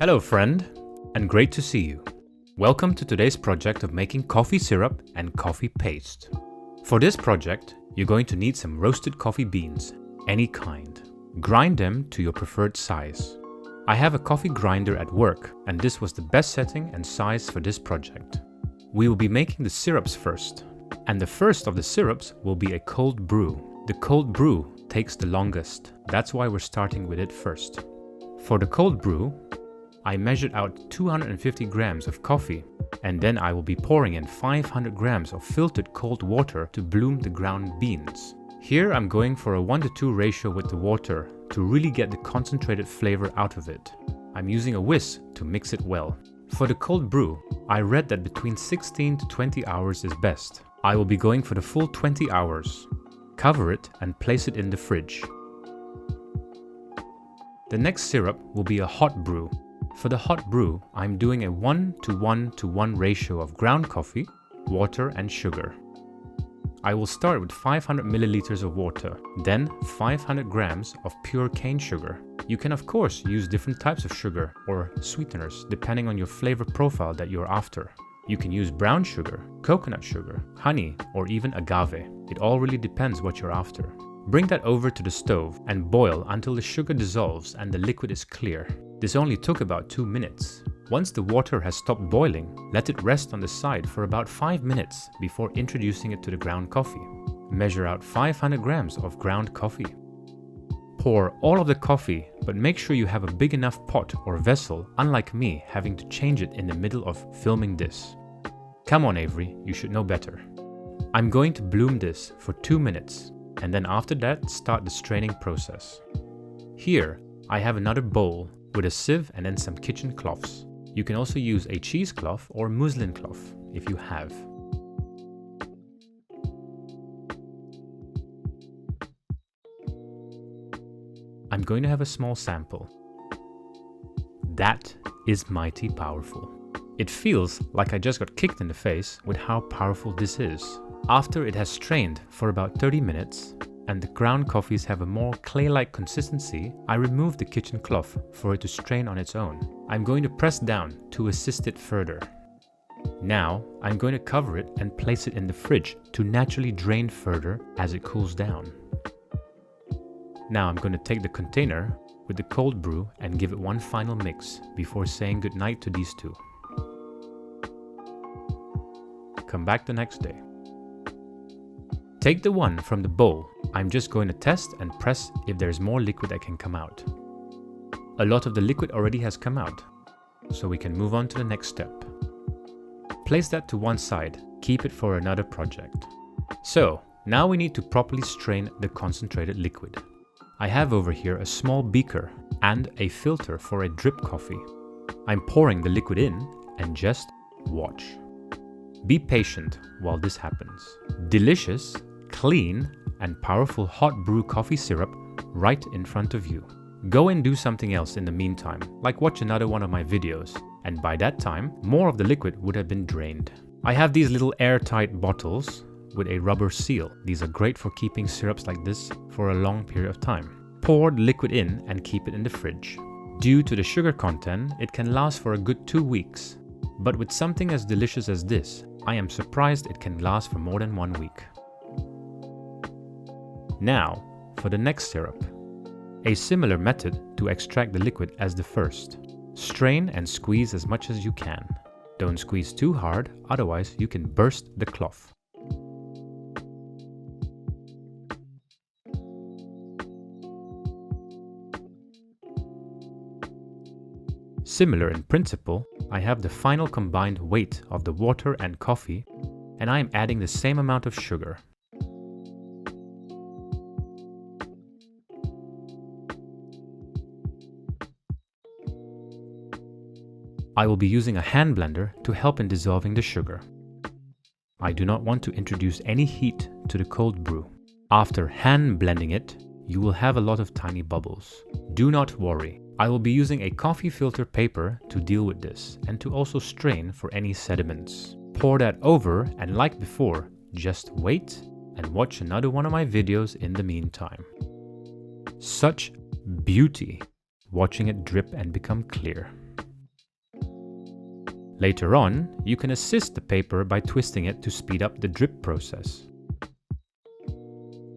Hello friend, and great to see you. Welcome to today's project of making coffee syrup and coffee paste. For this project, you're going to need some roasted coffee beans, any kind. Grind them to your preferred size. I have a coffee grinder at work, and this was the best setting and size for this project. We will be making the syrups first, and the first of the syrups will be a cold brew. The cold brew takes the longest, that's why we're starting with it first. For the cold brew, I measured out 250 grams of coffee, and then I will be pouring in 500 grams of filtered cold water to bloom the ground beans. Here I'm going for a 1:2 ratio with the water to really get the concentrated flavor out of it. I'm using a whisk to mix it well. For the cold brew, I read that between 16 to 20 hours is best. I will be going for the full 20 hours. Cover it and place it in the fridge. The next syrup will be a hot brew. For the hot brew, I'm doing a 1:1:1 ratio of ground coffee, water and sugar. I will start with 500 milliliters of water, then 500 grams of pure cane sugar. You can of course use different types of sugar or sweeteners depending on your flavor profile that you're after. You can use brown sugar, coconut sugar, honey or even agave. It all really depends what you're after. Bring that over to the stove and boil until the sugar dissolves and the liquid is clear. This only took about 2 minutes. Once the water has stopped boiling, let it rest on the side for about 5 minutes before introducing it to the ground coffee. Measure out 500 grams of ground coffee. Pour all of the coffee, but make sure you have a big enough pot or vessel, unlike me having to change it in the middle of filming this. Come on Avery, you should know better. I'm going to bloom this for 2 minutes, and then after that start the straining process. Here, I have another bowl with a sieve and then some kitchen cloths. You can also use a cheesecloth or muslin cloth if you have. I'm going to have a small sample. That is mighty powerful. It feels like I just got kicked in the face with how powerful this is. After it has strained for about 30 minutes, and the ground coffees have a more clay-like consistency, I remove the kitchen cloth for it to strain on its own. I'm going to press down to assist it further. Now, I'm going to cover it and place it in the fridge to naturally drain further as it cools down. Now I'm going to take the container with the cold brew and give it one final mix before saying goodnight to these two. Come back the next day. Take the one from the bowl. I'm just going to test and press if there's more liquid that can come out. A lot of the liquid already has come out, so we can move on to the next step. Place that to one side, keep it for another project. So, now we need to properly strain the concentrated liquid. I have over here a small beaker and a filter for a drip coffee. I'm pouring the liquid in and just watch. Be patient while this happens. Delicious, clean and powerful hot brew coffee syrup right in front of you. Go and do something else in the meantime, like watch another one of my videos, and by that time, more of the liquid would have been drained. I have these little airtight bottles with a rubber seal. These are great for keeping syrups like this for a long period of time. Pour the liquid in and keep it in the fridge. Due to the sugar content, it can last for a good 2 weeks. But with something as delicious as this, I am surprised it can last for more than 1 week. Now, for the next syrup. A similar method to extract the liquid as the first. Strain and squeeze as much as you can. Don't squeeze too hard, otherwise you can burst the cloth. Similar in principle, I have the final combined weight of the water and coffee, and I am adding the same amount of sugar. I will be using a hand blender to help in dissolving the sugar. I do not want to introduce any heat to the cold brew. After hand blending it, you will have a lot of tiny bubbles. Do not worry. I will be using a coffee filter paper to deal with this and to also strain for any sediments. Pour that over and like before, just wait and watch another one of my videos in the meantime. Such beauty watching it drip and become clear. Later on, you can assist the paper by twisting it to speed up the drip process.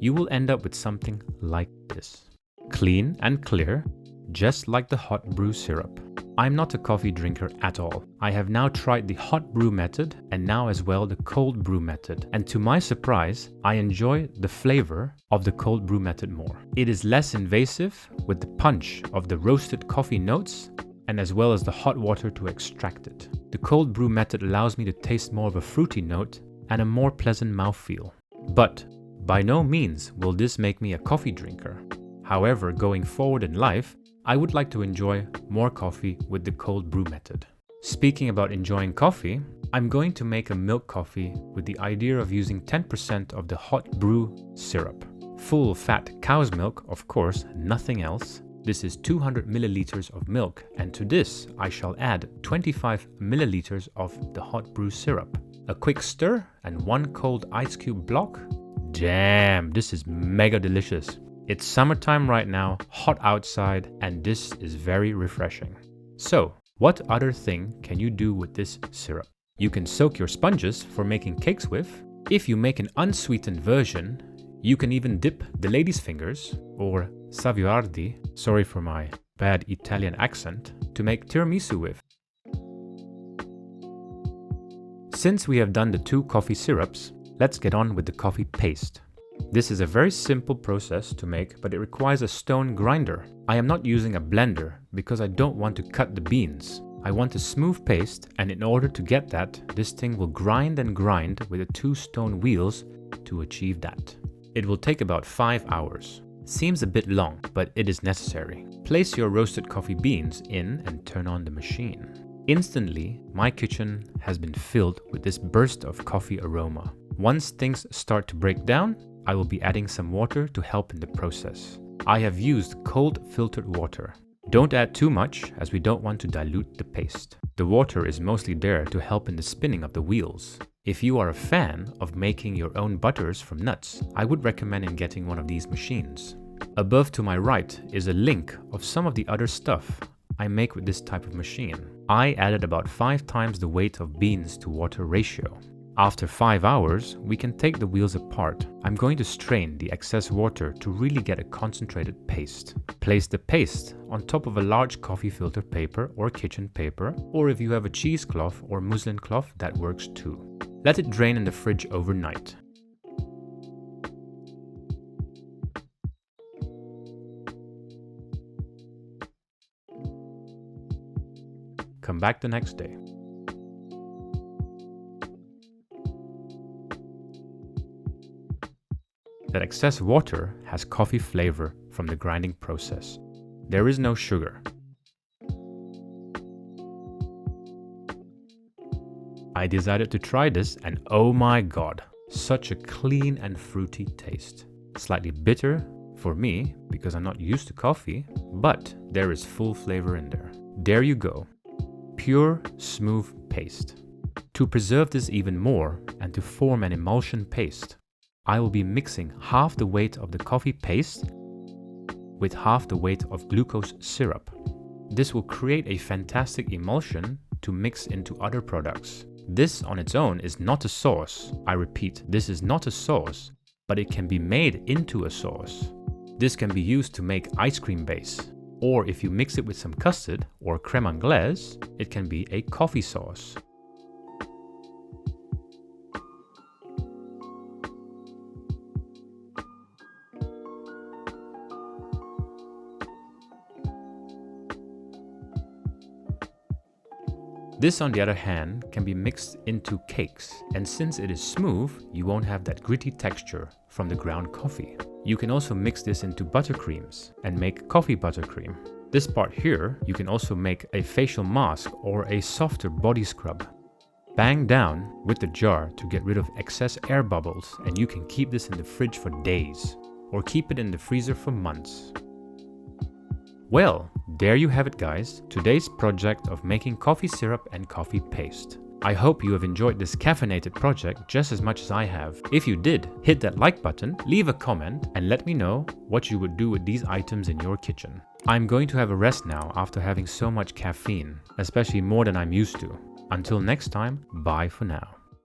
You will end up with something like this. Clean and clear, just like the hot brew syrup. I'm not a coffee drinker at all. I have now tried the hot brew method and now as well the cold brew method. And to my surprise, I enjoy the flavor of the cold brew method more. It is less invasive with the punch of the roasted coffee notes and as well as the hot water to extract it. The cold brew method allows me to taste more of a fruity note and a more pleasant mouthfeel. But by no means will this make me a coffee drinker. However, going forward in life, I would like to enjoy more coffee with the cold brew method. Speaking about enjoying coffee, I'm going to make a milk coffee with the idea of using 10% of the hot brew syrup. Full fat cow's milk, of course, nothing else. This is 200 milliliters of milk, and to this I shall add 25 milliliters of the hot brew syrup. A quick stir and 1 cold ice cube block. Damn, this is mega delicious. It's summertime right now, hot outside, and this is very refreshing. So, what other thing can you do with this syrup? You can soak your sponges for making cakes with. If you make an unsweetened version, you can even dip the lady's fingers, or saviardi, sorry for my bad Italian accent, to make tiramisu with. Since we have done the 2 coffee syrups, let's get on with the coffee paste. This is a very simple process to make, but it requires a stone grinder. I am not using a blender because I don't want to cut the beans. I want a smooth paste, and in order to get that, this thing will grind and grind with the 2 stone wheels to achieve that. It will take about 5 hours. Seems a bit long, but it is necessary. Place your roasted coffee beans in and turn on the machine. Instantly, my kitchen has been filled with this burst of coffee aroma. Once things start to break down, I will be adding some water to help in the process. I have used cold filtered water. Don't add too much as we don't want to dilute the paste. The water is mostly there to help in the spinning of the wheels. If you are a fan of making your own butters from nuts, I would recommend in getting one of these machines. Above to my right is a link of some of the other stuff I make with this type of machine. I added about 5 times the weight of beans to water ratio. After 5 hours, we can take the wheels apart. I'm going to strain the excess water to really get a concentrated paste. Place the paste on top of a large coffee filter paper or kitchen paper, or if you have a cheesecloth or muslin cloth, that works too. Let it drain in the fridge overnight. Come back the next day. That excess water has coffee flavor from the grinding process. There is no sugar. I decided to try this and oh my god, such a clean and fruity taste. Slightly bitter for me because I'm not used to coffee, but there is full flavor in there. There you go. Pure, smooth paste. To preserve this even more and to form an emulsion paste, I will be mixing half the weight of the coffee paste with half the weight of glucose syrup. This will create a fantastic emulsion to mix into other products. This on its own is not a sauce. I repeat, this is not a sauce, but it can be made into a sauce. This can be used to make ice cream base, or if you mix it with some custard or crème anglaise, it can be a coffee sauce. This, on the other hand, can be mixed into cakes, and since it is smooth, you won't have that gritty texture from the ground coffee. You can also mix this into buttercreams and make coffee buttercream. This part here, you can also make a facial mask or a softer body scrub. Bang down with the jar to get rid of excess air bubbles, and you can keep this in the fridge for days, or keep it in the freezer for months. Well, there you have it guys, today's project of making coffee syrup and coffee paste. I hope you have enjoyed this caffeinated project just as much as I have. If you did, hit that like button, leave a comment and let me know what you would do with these items in your kitchen. I'm going to have a rest now after having so much caffeine, especially more than I'm used to. Until next time, bye for now.